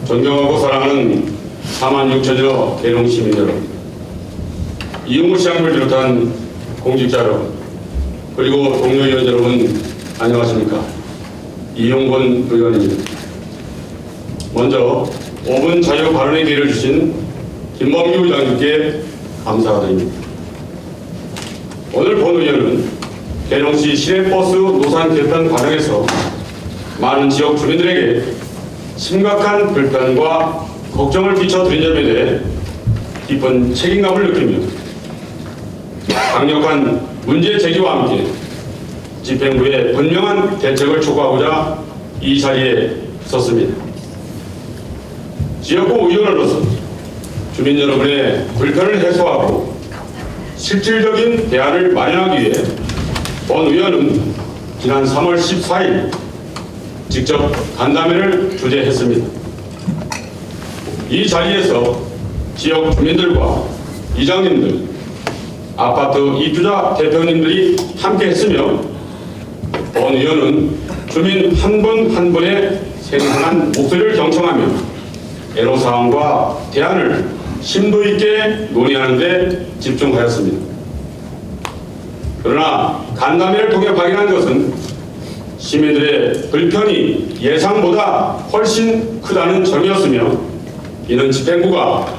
존경하고 사랑하는 4만 6천여 계룡 시민 여러분, 이용우 시장을 비롯한 공직자 여러분, 그리고 동료 의원 여러분, 안녕하십니까? 이용건 의원입니다. 먼저 5분 자유 발언의 기회를 주신 김범규 의장님께 감사드립니다. 오늘 본 의원은 계룡시 시내버스 노선 개편 과정에서 많은 지역 주민들에게 심각한 불편과 걱정을 끼쳐드린 점에 대해 깊은 책임감을 느끼며 강력한 문제 제기와 함께 집행부의 분명한 대책을 촉구하고자 이 자리에 섰습니다. 지역구 의원으로서 주민 여러분의 불편을 해소하고 실질적인 대안을 마련하기 위해 본 의원은 지난 3월 14일 직접 간담회를 주재했습니다. 이 자리에서 지역 주민들과 이장님들, 아파트 입주자 대표님들이 함께 했으며 본 의원은 주민 한 분 한 분의 생생한 목소리를 경청하며 애로사항과 대안을 심도 있게 논의하는 데 집중하였습니다. 그러나 간담회를 통해 확인한 것은 시민들의 불편이 예상보다 훨씬 크다는 점이었으며 이는 집행부가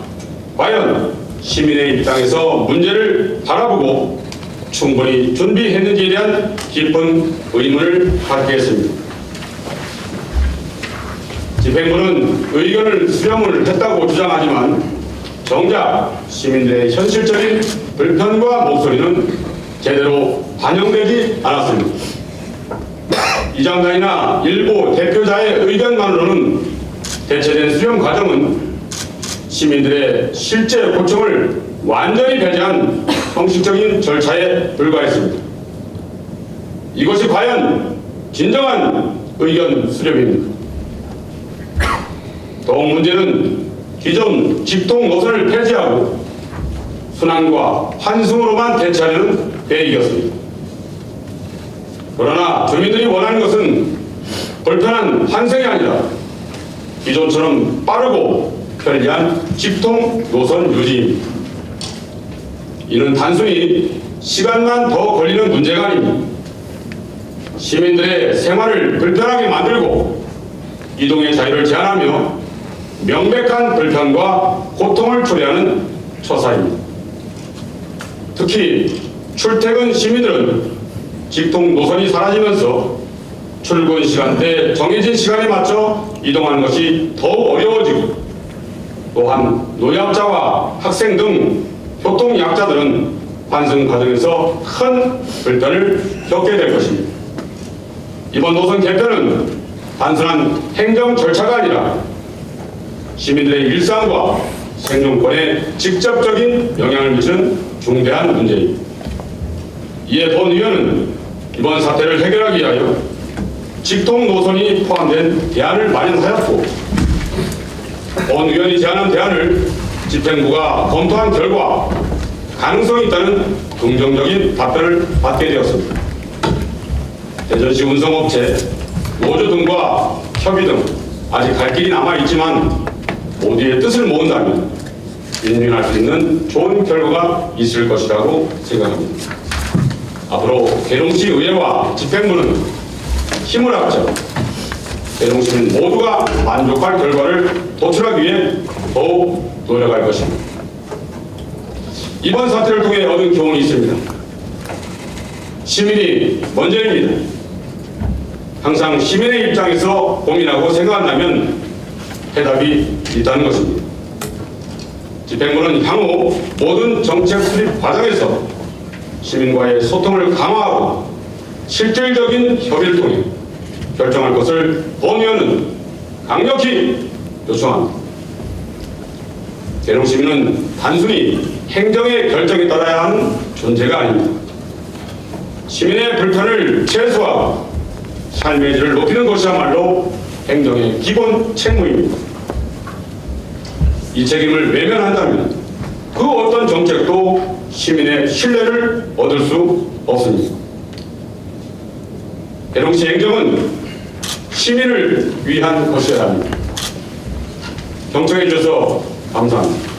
과연 시민의 입장에서 문제를 바라보고 충분히 준비했는지에 대한 깊은 의문을 갖게 했습니다. 집행부는 의견을 수렴을 했다고 주장하지만 정작 시민들의 현실적인 불편과 목소리는 제대로 반영되지 않았습니다. 이장단이나 일부 대표자의 의견만으로는 대체된 수렴 과정은 시민들의 실제 고충을 완전히 배제한 형식적인 절차에 불과했습니다. 이것이 과연 진정한 의견 수렴입니까? 더욱 문제는 기존 직통 노선을 폐지하고 순환과 환승으로만 대체하려는 계획이었습니다. 그러나 주민들이 원하는 것은 불편한 환승이 아니라 기존처럼 빠르고 편리한 직통 노선 유지입니다. 이는 단순히 시간만 더 걸리는 문제가 아닙니다. 시민들의 생활을 불편하게 만들고 이동의 자유를 제한하며 명백한 불편과 고통을 초래하는 처사입니다. 특히 출퇴근 시민들은 직통 노선이 사라지면서 출근 시간대 정해진 시간에 맞춰 이동하는 것이 더욱 어려워지고 또한 노약자와 학생 등 교통약자들은 환승 과정에서 큰 불편을 겪게 될 것입니다. 이번 노선 개편은 단순한 행정 절차가 아니라 시민들의 일상과 생존권에 직접적인 영향을 미치는 중대한 문제입니다. 이에 본 의원은 이번 사태를 해결하기 위하여 직통 노선이 포함된 대안을 마련하였고 본 의원이 제안한 대안을 집행부가 검토한 결과 가능성이 있다는 긍정적인 답변을 받게 되었습니다. 대전시 운송업체, 노조 등과 협의 등 아직 갈 길이 남아있지만 모두의 뜻을 모은다면 윈윈할 수 있는 좋은 결과가 있을 것이라고 생각합니다. 앞으로 계룡시 의회와 집행부는 힘을 합쳐 계룡시민 모두가 만족할 결과를 도출하기 위해 더욱 노력할 것입니다. 이번 사태를 통해 얻은 교훈이 있습니다. 시민이 먼저입니다. 항상 시민의 입장에서 고민하고 생각한다면 해답이 있다는 것입니다. 집행부는 향후 모든 정책 수립 과정에서 시민과의 소통을 강화하고 실질적인 협의를 통해 결정할 것을 본 의원은 강력히 요청합니다. 계룡 시민은 단순히 행정의 결정에 따라야 하는 존재가 아닙니다. 시민의 불편을 최소화하고 삶의 질을 높이는 것이야말로 행정의 기본 책무입니다. 이 책임을 외면한다면 그 어떤 정책도 시민의 신뢰를 얻을 수 없습니다. 계룡시 행정은 시민을 위한 것이어야 합니다. 경청해 주셔서 감사합니다.